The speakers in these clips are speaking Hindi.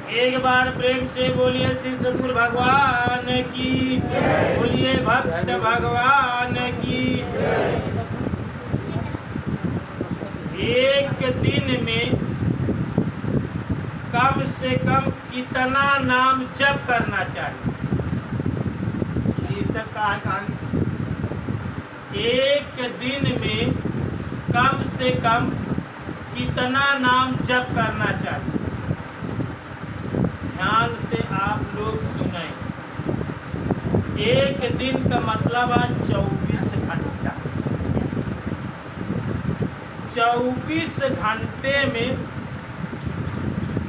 एक बार प्रेम से बोलिए श्री सद्गुरु भगवान की, बोलिए भक्त भगवान की। एक दिन में कम से कम कितना नाम जप करना चाहिए? शीर्षक का है कहानी। एक दिन में कम से कम कितना नाम जप करना चाहिए? ध्यान से आप लोग सुनें। एक दिन का मतलब है 24 घंटा। 24 घंटे में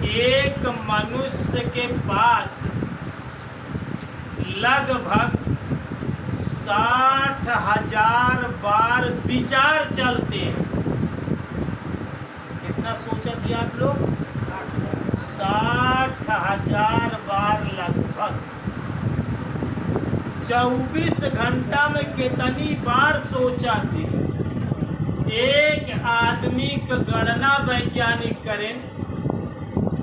एक मनुष्य के पास लगभग 60,000 बार विचार चलते हैं। कितना सोचा थी आप लोग? 60,000 बार लगभग। 24 घंटा में कितनी बार सोचा थी? एक आदमी का गणना वैज्ञानिक करें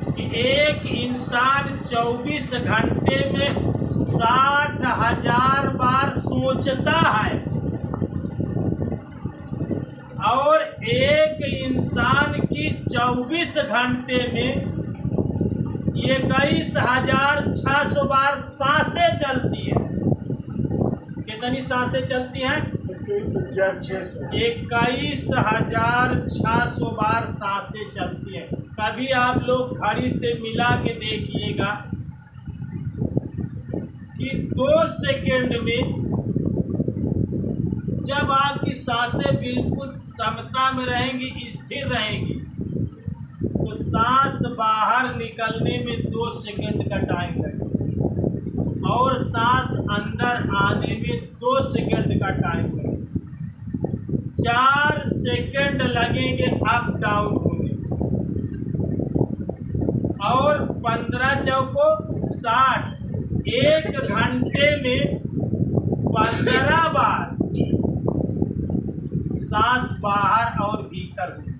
कि एक इंसान 24 घंटे में 60,000 बार सोचता है, और एक इंसान की 24 घंटे में 21,600 बार सांसें चलती है। कितनी सांसें चलती हैं? 21,600 बार सांसें चलती हैं। कभी आप लोग घड़ी से मिला के देखिएगा कि 2 सेकेंड में जब आपकी सांसें बिल्कुल समता में रहेंगी, स्थिर रहेंगी, तो सांस बाहर निकलने में 2 सेकंड का टाइम लगेगा, और सांस अंदर आने में 2 सेकंड का टाइम लगेगा। 4 सेकंड लगेंगे अप डाउन होने, और 15 चौको 60। 1 घंटे में 15 बार सांस बाहर और भीतर होगी।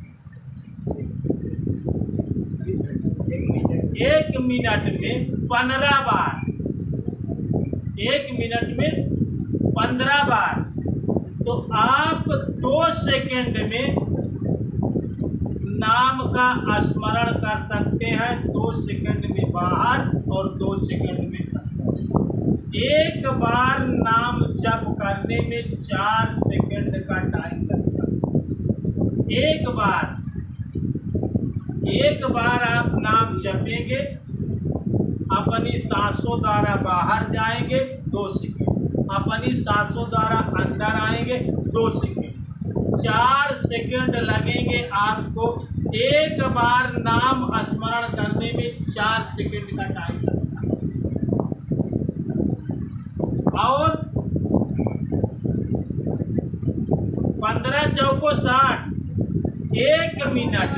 1 मिनट में 15 बार। 1 मिनट में 15 बार। तो आप 2 सेकंड में नाम का स्मरण कर सकते हैं। 2 सेकंड में बाहर और 2 सेकंड में अंदर। एक बार नाम जप करने में 4 सेकंड का टाइम लगता है। एक बार आप नाम जपेंगे, अपनी सांसों द्वारा बाहर जाएंगे 2 सेकंड, अपनी सांसों द्वारा अंदर आएंगे 2 सेकंड। 4 सेकंड लगेंगे आपको। एक बार नाम स्मरण करने में 4 सेकंड का टाइम लगता है। और 15 चौको 60। 1 मिनट।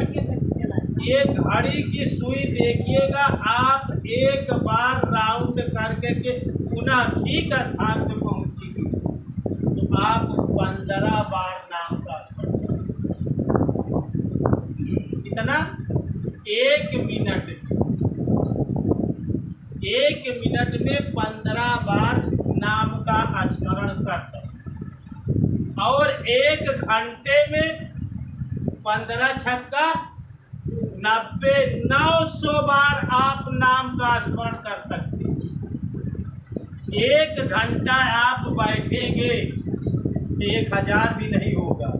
ये घड़ी की सुई देखिएगा, आप एक बार राउंड करके के पुनः ठीक स्थान पे पहुंचेंगे, तो आप 15 बार नाम का स्मरण कर सकते। कितना? 1 मिनट। 1 मिनट में 15 बार नाम का स्मरण कर सकते, और 1 घंटे में 15 छक्का 90, 900 बार आप नाम का स्मरण कर सकते हैं। 1 घंटा आप बैठेंगे, 1000 भी नहीं होगा।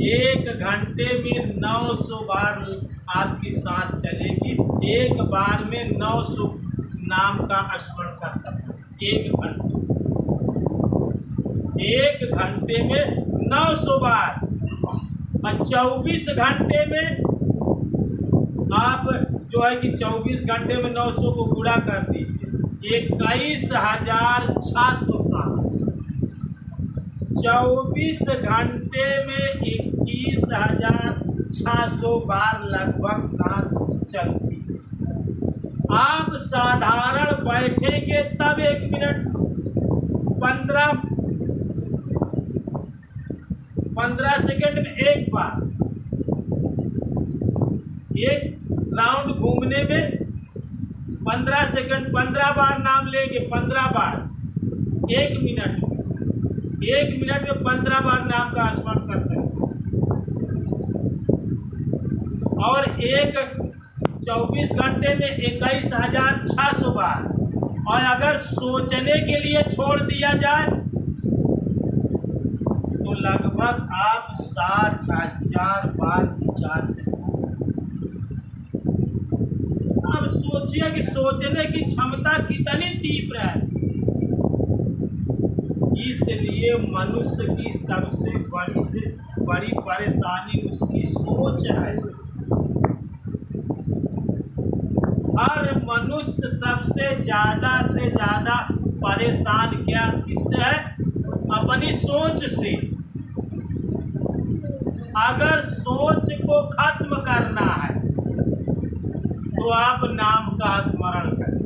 1 घंटे में 900 बार आपकी सांस चलेगी। एक बार में 900 नाम का स्मरण कर सकते हैं। 1 घंटे में 900 बार। और 24 घंटे में आप जो है कि 24 घंटे में 900 को गुणा कर दीजिए, 21,600 साल। 24 घंटे में 21,600 बार लगभग सांस चलती है। आप साधारण बैठेंगे तब 1 मिनट 15 सेकंड में एक बार। एक राउंड घूमने में 15 सेकंड 15 बार नाम लेंगे, 15 बार, 1 मिनट में, 1 मिनट में 15 बार नाम का स्मरण कर सकते हैं। और एक 24 घंटे में 21,600 बार। और अगर सोचने के लिए छोड़ दिया जाए तो लगभग आप 60,000 बार विचार करें। अब सोचिए कि सोचने की क्षमता कितनी तीव्र है। इसलिए मनुष्य की सबसे बड़ी परेशानी उसकी सोच है। हर मनुष्य सबसे ज़्यादा परेशान क्या किससे है? अपनी सोच से। अगर सोच को खत्म करना है तो आप नाम का स्मरण करें।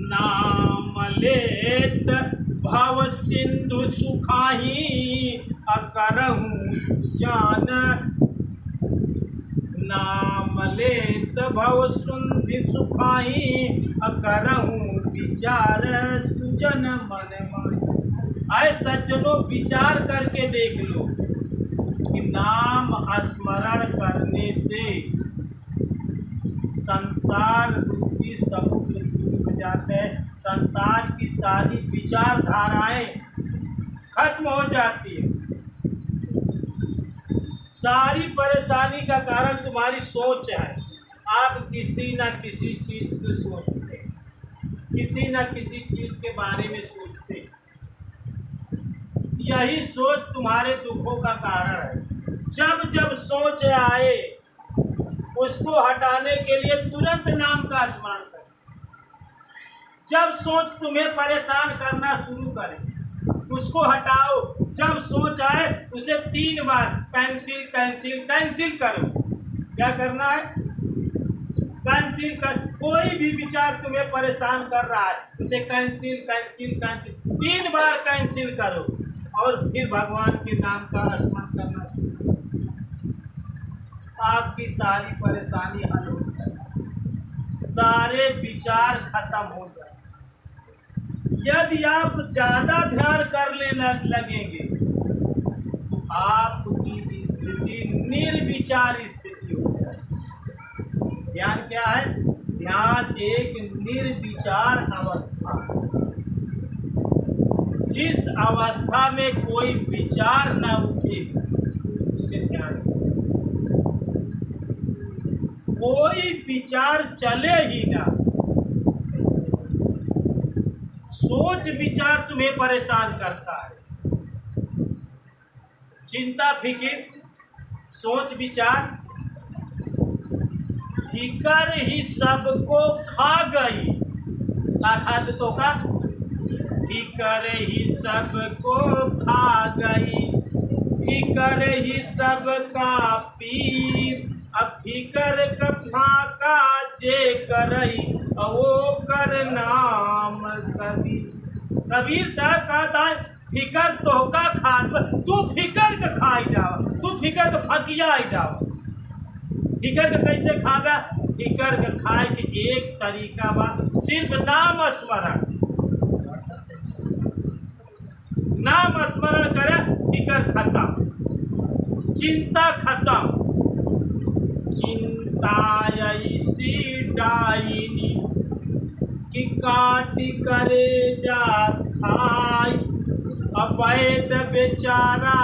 नाम लेत भव सिंधु सुखाही अकरहूँ जान। नाम लेत भव सिंधु सुखाही अकरहूँ विचार सुजन मन माही। आए सज्जनों, विचार करके देख लो कि नाम स्मरण करने से संसार रूपी समुद्र सूख जाता है। संसार की सारी विचारधाराएं खत्म हो जाती है। सारी परेशानी का कारण तुम्हारी सोच है। आप किसी न किसी चीज से सोचते, किसी न किसी चीज के बारे में सोचते। यही सोच तुम्हारे दुखों का कारण है। जब जब सोच आए उसको हटाने के लिए तुरंत नाम का स्मरण करें। जब सोच तुम्हें परेशान करना शुरू करे उसको हटाओ। जब सोच आए उसे 3 बार कैंसिल कैंसिल कैंसिल करो। क्या करना है? कैंसिल कर। कोई भी विचार तुम्हें परेशान कर रहा है उसे कैंसिल कैंसिल कैंसिल 3 बार कैंसिल करो और फिर भगवान के नाम का स्मरण करना शुरू करो। आपकी सारी परेशानी हल हो जाए, सारे विचार खत्म हो जाए। यदि आप ज़्यादा ध्यान करने लगेंगे तो आपकी स्थिति निर्विचार स्थिति हो जाए। ध्यान क्या है? ध्यान एक निर्विचार अवस्था। जिस अवस्था में कोई विचार न उठे उसे ध्यान। कोई विचार चले ही ना। सोच विचार तुम्हें परेशान करता है। चिंता फिकिर सोच विचार फिकर ही सबको खा गई। आदतों का फिकर ही सबको खा गई। फिकर ही सबका पीर। अब फिकर कथा का जे करई वो कर नाम कबीर। कबीर साहब कहता है फिकर तो का खान, तू फिकर का खाई जाओ, तू फिकर का फकिया आई जाओ। फिकर का कैसे खागा? फिकर का खाए के एक तरीका बा, सिर्फ नाम स्मरण। नाम स्मरण करे, फिकर खत्म, चिंता खत्म। चिंता ऐसी डाइनी कि काटी करे जा खाई। अवैध बेचारा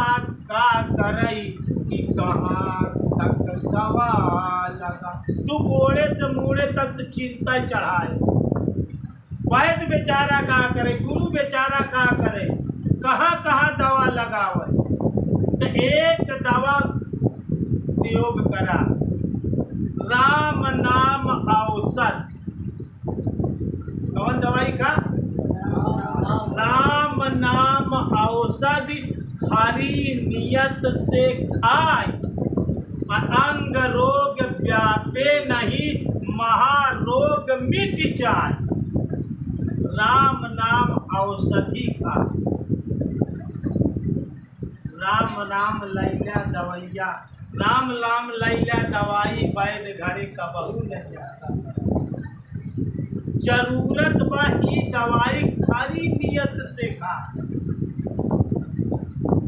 का करई कि कहाँ तक दवा लगा। तू गोड़े से मूड़े तक तो चिंता ही चढ़ाए। वैध बेचारा का करे, गुरु बेचारा का करे, कहाँ कहाँ दवा लगावे। तो एक दवा प्रयोग करा, राम नाम औषध। कौन दवाई का? राम नाम औषध हरी नियत से खाए। अंग रोग व्यापे नहीं, महारोग मिट जाए। राम नाम औषधि खाए। राम नाम लैला दवैया। नाम लाम लैला दवाई वैद घरे कबहू न जाता। जरूरत बा ई दवाई खरी नियत से खा।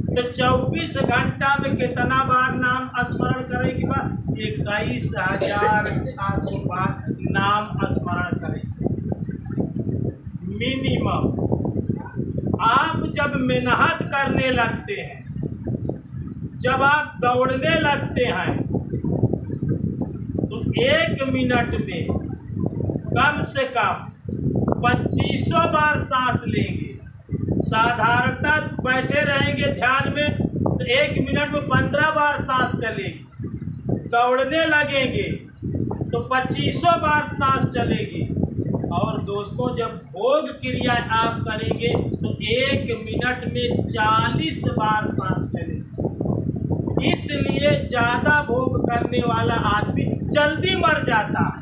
तो 24 घंटा में कितना बार नाम स्मरण करे के बाद 21,600 बार नाम स्मरण करे मिनिमम। आप जब मेहनत करने लगते हैं, जब आप दौड़ने लगते हैं, तो 1 मिनट में कम से कम 2500 बार सांस लेंगे। साधारणतः बैठे रहेंगे ध्यान में तो 1 मिनट में 15 बार सांस चलेगी। दौड़ने लगेंगे तो 2500 बार सांस चलेगी। और दोस्तों, जब भोग क्रिया आप करेंगे तो 1 मिनट में 40 बार सांस चलेगी। इसलिए ज़्यादा भोग करने वाला आदमी जल्दी मर जाता है,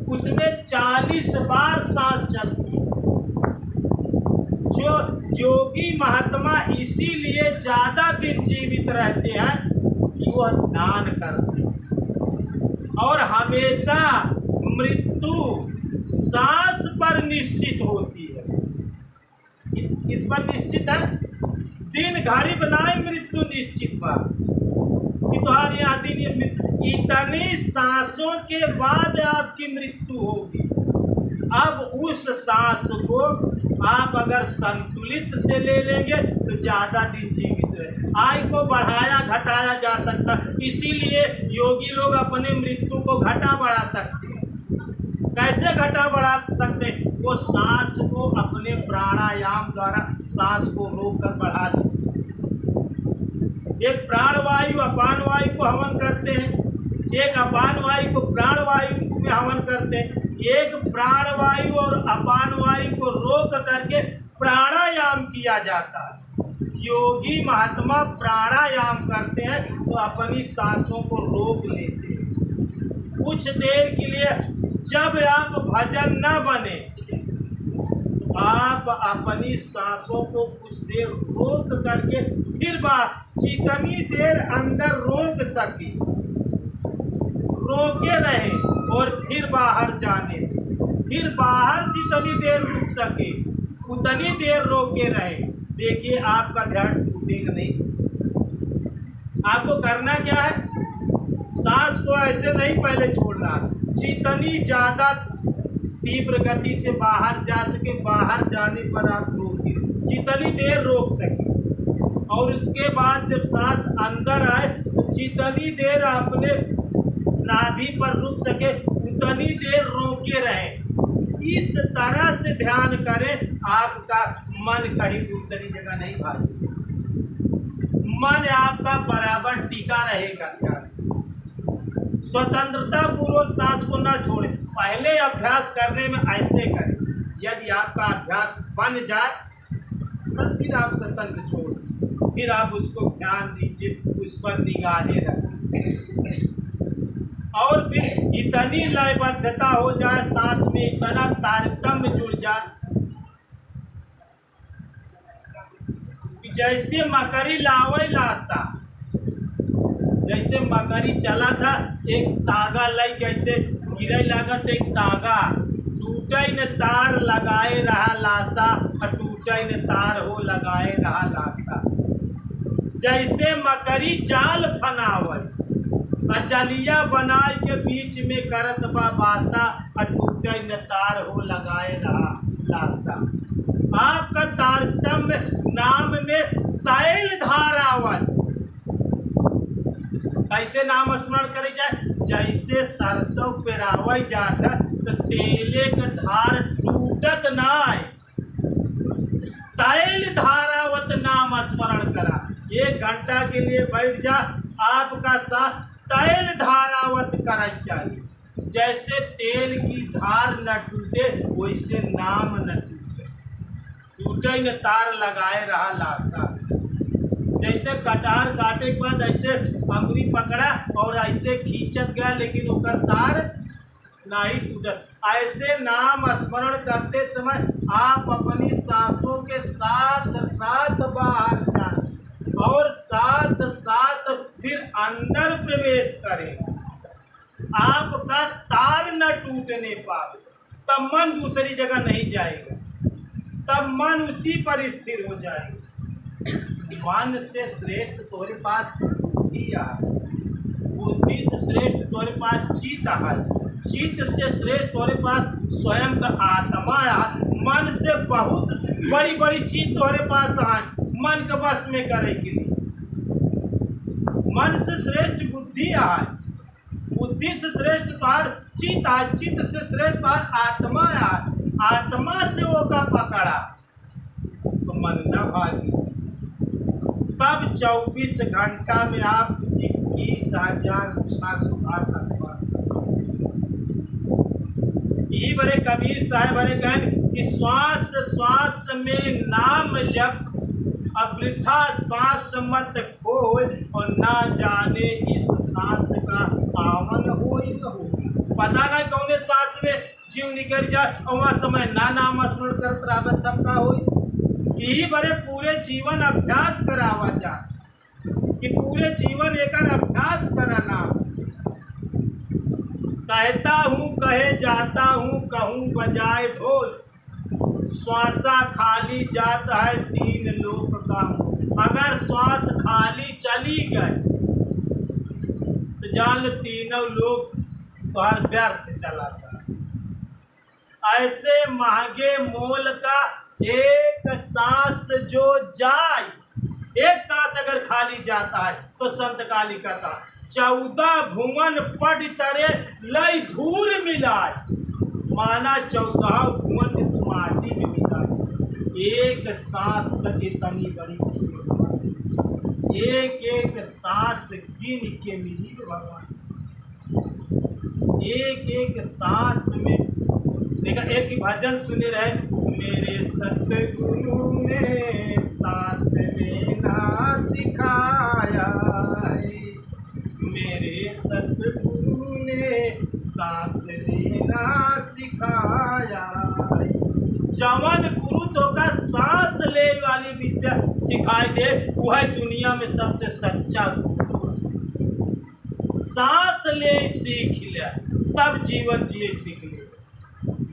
उसमें 40 बार सांस चलती है। जो योगी महात्मा इसीलिए ज़्यादा दिन जीवित रहते हैं कि वह ध्यान करते हैं। और हमेशा मृत्यु सांस पर निश्चित होती है। इस पर निश्चित है, दिन घड़ी बनाए मृत्यु निश्चित पर कि तुम्हारे यहाँ दिन इतनी सांसों के बाद आपकी मृत्यु होगी। अब उस सांस को आप अगर संतुलित से ले लेंगे तो ज़्यादा दिन जीवित रहे। आयु को बढ़ाया घटाया जा सकता, इसीलिए योगी लोग अपने मृत्यु को घटा बढ़ा सकते हैं। कैसे घटा बढ़ा सकते हैं? वो सांस को अपने प्राणायाम द्वारा सांस को रोक कर बढ़ा देते। एक प्राणवायु अपान वायु को हवन करते हैं, एक अपान वायु को प्राणवायु में हवन करते हैं। एक प्राणवायु और अपान वायु को रोक करके प्राणायाम किया जाता है। योगी महात्मा प्राणायाम करते हैं तो अपनी सांसों को रोक लेते हैं कुछ देर के लिए। जब आप भजन न बने तो आप अपनी सांसों को कुछ देर रोक करके फिर जितनी देर अंदर रोक सके रोके रहे और फिर बाहर जाने, फिर बाहर जितनी देर रुक सके उतनी देर रोके रहे। देखिए आपका ध्यान टूटेगा नहीं। आपको करना क्या है? सांस को ऐसे नहीं पहले छोड़ना, जितनी ज़्यादा तीव्र गति से बाहर जा सके बाहर जाने पर आप रोके, जितनी देर रोक सके। और उसके बाद जब सांस अंदर आए तो जितनी देर अपने नाभि पर रुक सके उतनी देर रोके रहें। इस तरह से ध्यान करें, आपका मन कहीं दूसरी जगह नहीं भागेगा, मन आपका बराबर टिका रहेगा। स्वतंत्रता पूर्वक सांस को न छोड़ें। पहले अभ्यास करने में ऐसे करें, यदि आपका अभ्यास बन जाए तब फिर आप स्वतंत्र छोड़, फिर आप उसको ध्यान दीजिए, उस पर निगाहें रखें। और फिर इतनी लयबद्धता हो जाए, सांस में इतना तारतम्य जुड़ जाए कि जैसे मकरी लावे लाशा, जैसे मकरी चला था एक तागा लई, जैसे गिरे लागत एक तागा टूटे न तार लगाए रहा लाशा, टूटे न तार हो लगाए रहा लाशा। जैसे मकरी जाल फनावे अचलिया बनाए के बीच में करत बा बासा, टूटे न तार हो लगाए रहा लाशा। आपका तारतम्य नाम में तैल धारावत, कैसे नाम स्मरण करे जाए? जैसे सरसों पेरावई जाता तो तेले का धार टूटत ना आए, तैल धारावत नाम स्मरण करा। 1 घंटा के लिए बैठ जा, आपका साथ तैल धारावत करना चाहिए। जैसे तेल की धार न टूटे वैसे नाम न टूटे, टूटे न तार लगाए रहा लाशा। जैसे कटार काटे के बाद ऐसे अंगुली पकड़ा और ऐसे खींचत गया लेकिन उसका तार नहीं टूटत। ऐसे नाम स्मरण करते समय आप अपनी सांसों के साथ साथ बाहर जाए और साथ साथ फिर अंदर प्रवेश करेगा, आपका तार न टूटने पावे, तब मन दूसरी जगह नहीं जाएगा, तब मन उसी पर स्थिर हो जाएगा। मन से श्रेष्ठ तोरे पास बुद्धि है, बुद्धि से श्रेष्ठ तोरे पास चित्त है, चित्त से श्रेष्ठ तोरे पास स्वयं का आत्मा है, मन से बहुत बड़ी बड़ी चीज तोरे पास है मन के बस में करे के लिए। मन से श्रेष्ठ बुद्धि है, बुद्धि से श्रेष्ठ तार चित्त है, चित्त से श्रेष्ठ तार आत्मा है, आत्मा से वो का पकड़ा तो मन न भागी। तब 24 घंटा में आप 21,608 स्मरण कर सकते। यही बड़े कबीर साहब बड़े कहन कि श्वास श्वास में नाम जप, अब वृथा सांस मत खोल, और ना जाने इस सांस का आवन हो न हो। पता ना कौने सांस में जीव निकल जाए और वहाँ समय ना नाम स्मरण करत रहा तब का हो। यही बड़े पूरे जीवन अभ्यास करावा जा कि पूरे जीवन एक अभ्यास कराना। कहता हूँ कहे जाता हूँ, कहूँ बजाए ढोल, श्वासा खाली जाता है 3 लोक का। अगर श्वास खाली चली गए तो जान तीनों लोग तुम्हार व्यर्थ चला जाए। ऐसे महंगे मोल का एक सांस जो जाए, एक सांस अगर खाली जाता है तो संत काली कहता 14 भुवन पट तरे लय धूल मिलाए, माना 14 भुवन से तुम माटी में मिलाए। एक सांस का इतनी बड़ी एक एक सांस गिन के मिली भगवान, एक एक सांस में। देखा एक भजन सुने रहे, मेरे सतगुरु ने सांस लेना सिखाया है, मेरे सतगुरु ने सांस लेना सिखाया है। जवन गुरु तो का सांस ले वाली विद्या सिखाई दे, वह दुनिया में सबसे सच्चा गुरु। सांस ले सीख ले तब जीवन जिए सीख ले।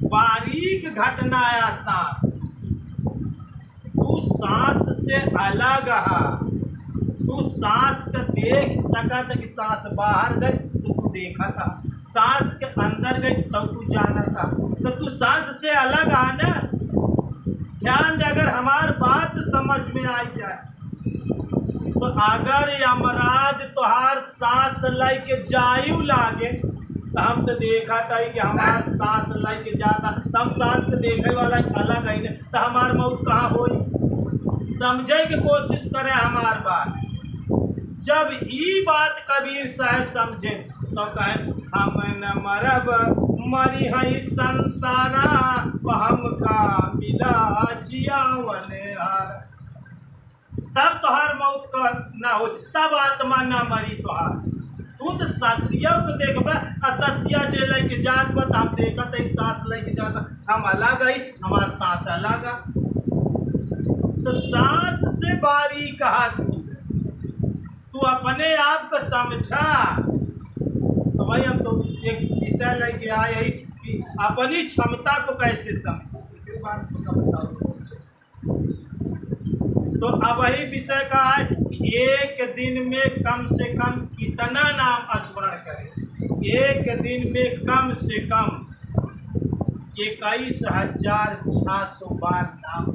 बारीक घटना आया सांस, तू सांस से अलग है, तू सांस का देख सका था कि सांस बाहर गई तो तू देखा था, सांस के अंदर गई तो तू जाना था, तो तू सांस से अलग है ना। ध्यान दे, अगर हमार बात समझ में आई जाए तो अगर यमराज तुहार सांस लाई के जायु लागे तो हम तो देखा था कि हमार सांस लाई के जाता, तो हम सांस के देखे वाला अलग है न, तो हमार मौत कहाँ होई। समझे की कोशिश करे हमार बात। जब ये बात कबीर साहब समझे तो कहे हम न मरब मरी है संसारा, हमका मिला जियावन हार। तब तोहार मौत का ना हो, तब आत्मा ना मरी तोहार। तू तो ससिया को देख ससिया जे लेके जात बत हम देखा तो सांस लेके जाता, हम अलग है, हमार सांस अलग है। तो सांस से बारी कहा तू अपने आप को समझा। तो भाई हम तो एक विषय लेके आए हैं कि अपनी क्षमता को कैसे समझे, तो अब वही विषय का है कि एक दिन में कम से कम कितना नाम स्मरण करें। एक दिन में कम से कम 21,600 बार नाम।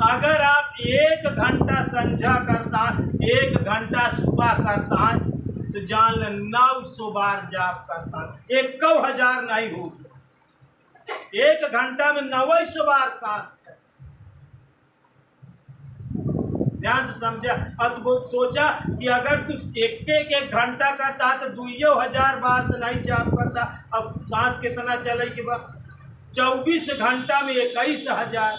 अगर आप 1 घंटा संध्या करता, 1 घंटा सुबह करता तो जान ले 900 बार जाप करता, 1,000 नहीं हो। 1 घंटा में 900 बार सांस। ध्यान से समझा। अब वो सोचा कि अगर तू एक घंटा करता तो 2,000 बार तो नहीं जाप करता। अब सांस कितना चले कि 24 घंटा में 21,000,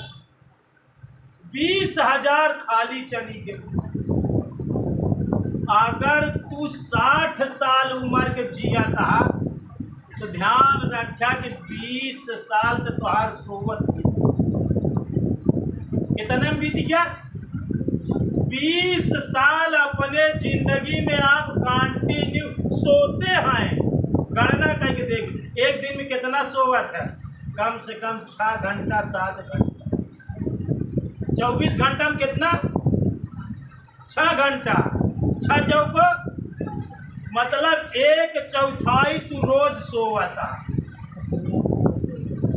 20,000 खाली चली गई। अगर तू 60 साल उम्र के जिया था तो ध्यान रखा कि 20 साल तो तुहार सोबत कितना बीत गया। 20 साल अपने जिंदगी में आप कंटिन्यू सोते हैं। गणना करके देख, एक दिन में कितना सोवत है? कम से कम 6 घंटा 7 घंटा। 24 घंटा में कितना? 6 घंटा। 6 चौको मतलब 1/4 तू रोज सोवता।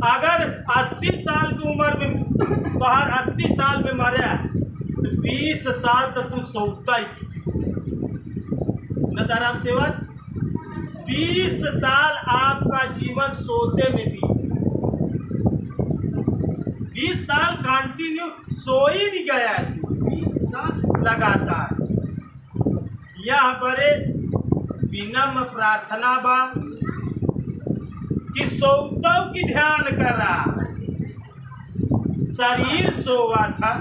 अगर 80 साल की उम्र में बाहर 80 साल में मरे तो 20 साल तो तू सोता ही न आराम से। 20 साल आपका जीवन सोते में भी, 20 साल कंटिन्यू सो ही नहीं गया, 20 साल लगातार। यह बड़े विनम्र प्रार्थना बा कि सोतों की ध्यान करा। शरीर सोवा था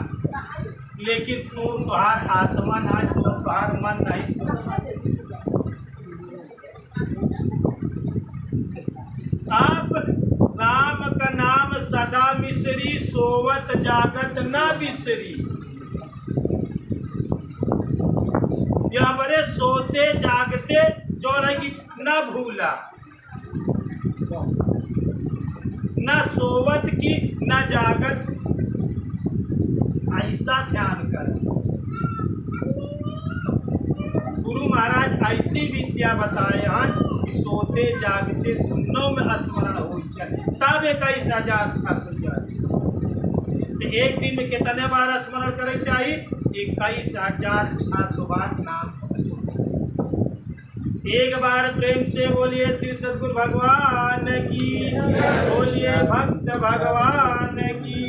लेकिन तुम्हार आत्मा नहीं सो, तुम्हार मन नहीं सो। आप राम का नाम सदा मिश्री, सोवत जागत न बिसरी। यह बड़े सोते जागते जो नहीं न भूला, न सोवत की न जागत, ऐसा ध्यान कर। गुरु महाराज ऐसी विद्या बताए हैं कि सोते जागते दोनों में स्मरण हो जाए, तब 21,600 तो एक दिन में कितने बार स्मरण करे चाहिए? 21,600 बार नाम। एक बार प्रेम से बोलिए श्री सद्गुरु भगवान की, बोलिए भक्त भगवान की।